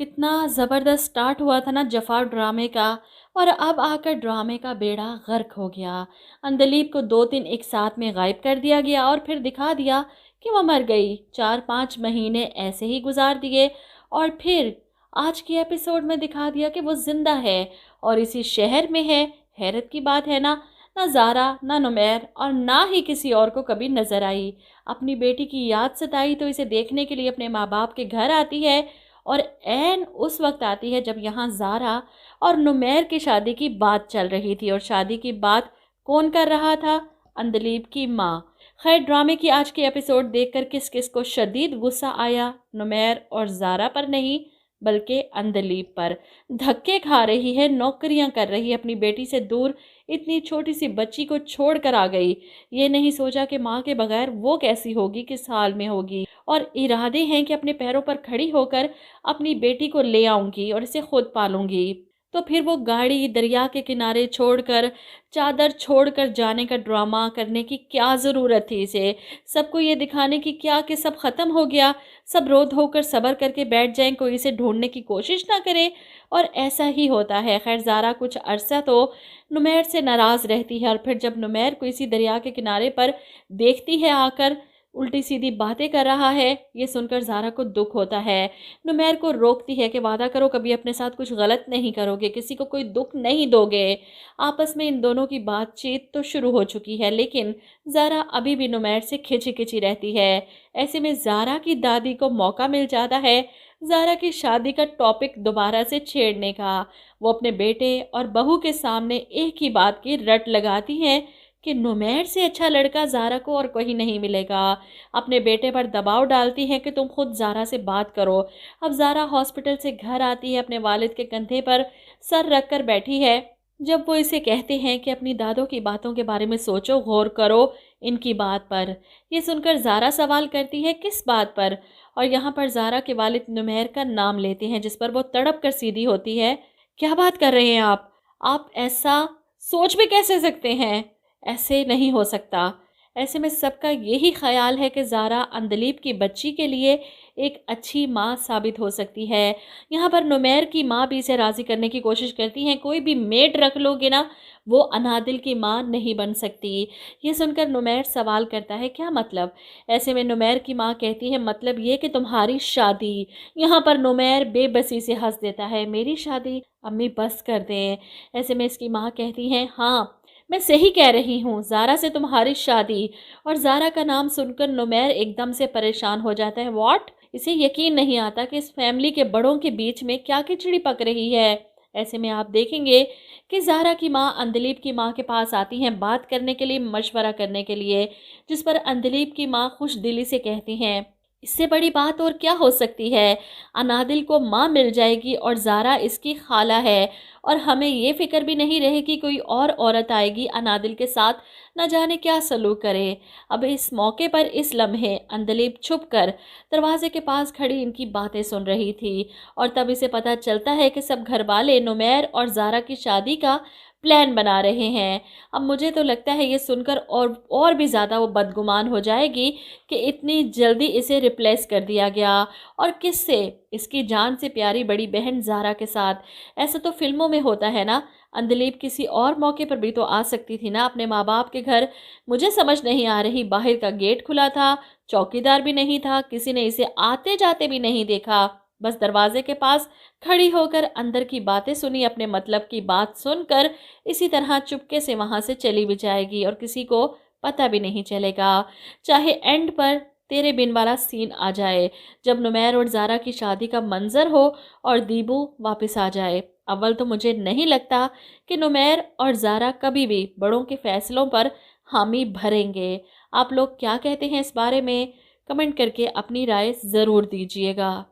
कितना ज़बरदस्त स्टार्ट हुआ था ना जफ़ा ड्रामे का, और अब आकर ड्रामे का बेड़ा गर्क हो गया। अंधलीप को 2 दिन एक साथ में गायब कर दिया गया और फिर दिखा दिया कि वो मर गई। 4-5 महीने ऐसे ही गुजार दिए और फिर आज के एपिसोड में दिखा दिया कि वो ज़िंदा है और इसी शहर में है। हैरत की बात है ना, ना ज़ारा, ना नुमैर और ना ही किसी और को कभी नज़र आई। अपनी बेटी की याद सताई तो इसे देखने के लिए अपने माँ बाप के घर आती है, और ऐन उस वक्त आती है जब यहाँ ज़ारा और नुमैर की शादी की बात चल रही थी। और शादी की बात कौन कर रहा था? अंधलीप की माँ। खैर, ड्रामे की आज की एपिसोड देखकर किस किस को शदीद गुस्सा आया? नुमैर और ज़ारा पर नहीं, बल्कि अंधलीप पर। धक्के खा रही है, नौकरियां कर रही है, अपनी बेटी से दूर इतनी छोटी सी बच्ची को छोड़ कर आ गई। ये नहीं सोचा कि माँ के बगैर वो कैसी होगी, किस हाल में होगी। और इरादे हैं कि अपने पैरों पर खड़ी होकर अपनी बेटी को ले आऊंगी और इसे खुद पालूंगी। तो फिर वो गाड़ी दरिया के किनारे छोड़कर, चादर छोड़कर जाने का ड्रामा करने की क्या ज़रूरत थी इसे? सबको ये दिखाने की क्या कि सब ख़त्म हो गया, सब रो धो कर सब्र करके बैठ जाएं, कोई इसे ढूंढने की कोशिश ना करे। और ऐसा ही होता है। खैर, ज़ारा कुछ अरसा तो नुमैर से नाराज़ रहती है, और फिर जब नुमैर को इसी दरिया के किनारे पर देखती है आकर उल्टी सीधी बातें कर रहा है, ये सुनकर ज़ारा को दुख होता है। नुमैर को रोकती है कि वादा करो कभी अपने साथ कुछ गलत नहीं करोगे, किसी को कोई दुख नहीं दोगे। आपस में इन दोनों की बातचीत तो शुरू हो चुकी है, लेकिन ज़ारा अभी भी नुमैर से खिंची खिंची रहती है। ऐसे में ज़ारा की दादी को मौका मिल जाता है ज़ारा की शादी का टॉपिक दोबारा से छेड़ने का। वो अपने बेटे और बहू के सामने एक ही बात की रट लगाती हैं कि नुमैर से अच्छा लड़का ज़ारा को और कोई नहीं मिलेगा। अपने बेटे पर दबाव डालती हैं कि तुम खुद ज़ारा से बात करो। अब ज़ारा हॉस्पिटल से घर आती है, अपने वालिद के कंधे पर सर रख कर बैठी है। जब वो इसे कहते हैं कि अपनी दादों की बातों के बारे में सोचो, गौर करो इनकी बात पर। ये सुनकर ज़ारा सवाल करती है, किस बात पर? और यहाँ पर ज़ारा के वालिद नुमैर का नाम लेते हैं, जिस पर वो तड़प कर सीधी होती है। क्या बात कर रहे हैं आप ऐसा सोच भी कैसे सकते हैं? ऐसे नहीं हो सकता। ऐसे में सबका यही ख्याल है कि ज़ारा अंधलीप की बच्ची के लिए एक अच्छी माँ साबित हो सकती है। यहाँ पर नुमैर की माँ भी इसे राज़ी करने की कोशिश करती हैं, कोई भी मेड रख लोगे ना, वो अनादिल की माँ नहीं बन सकती। ये सुनकर नुमैर सवाल करता है, क्या मतलब? ऐसे में नुमैर की माँ कहती है, मतलब ये कि तुम्हारी शादी। यहाँ पर नुमैर बेबसी से हंस देता है, मेरी शादी? अम्मी बस कर दें। ऐसे में इसकी माँ कहती हैं, हाँ मैं सही कह रही हूँ, ज़ारा से तुम्हारी शादी। और ज़ारा का नाम सुनकर नुमैर एकदम से परेशान हो जाता है। व्हाट? इसे यकीन नहीं आता कि इस फैमिली के बड़ों के बीच में क्या खिचड़ी पक रही है। ऐसे में आप देखेंगे कि ज़ारा की माँ अंधलीप की माँ के पास आती हैं बात करने के लिए, मशवरा करने के लिए, जिस पर अंधलीप की माँ खुश दिली से कहती हैं, इससे बड़ी बात और क्या हो सकती है? अनादिल को माँ मिल जाएगी और ज़ारा इसकी खाला है, और हमें ये फिक्र भी नहीं रहेगी कोई और औरत आएगी अनादिल के साथ, न जाने क्या सलूक करे। अब इस मौके पर, इस लम्हे, अंधलीप छुप कर दरवाजे के पास खड़ी इनकी बातें सुन रही थी, और तब इसे पता चलता है कि सब घर वाले नुमैर और ज़ारा की शादी का प्लान बना रहे हैं। अब मुझे तो लगता है ये सुनकर और भी ज़्यादा वो बदगुमान हो जाएगी कि इतनी जल्दी इसे रिप्लेस कर दिया गया। और किससे? इसकी जान से प्यारी बड़ी बहन ज़ारा के साथ। ऐसा तो फिल्मों में होता है ना। अंधलीप किसी और मौके पर भी तो आ सकती थी ना अपने माँ बाप के घर। मुझे समझ नहीं आ रही, बाहर का गेट खुला था, चौकीदार भी नहीं था, किसी ने इसे आते जाते भी नहीं देखा, बस दरवाजे के पास खड़ी होकर अंदर की बातें सुनी, अपने मतलब की बात सुनकर इसी तरह चुपके से वहां से चली भी जाएगी और किसी को पता भी नहीं चलेगा। चाहे एंड पर तेरे बिन वाला सीन आ जाए, जब नुमैर और ज़ारा की शादी का मंजर हो और दीबू वापस आ जाए। अव्वल तो मुझे नहीं लगता कि नुमैर और ज़ारा कभी भी बड़ों के फैसलों पर हामी भरेंगे। आप लोग क्या कहते हैं इस बारे में? कमेंट करके अपनी राय ज़रूर दीजिएगा।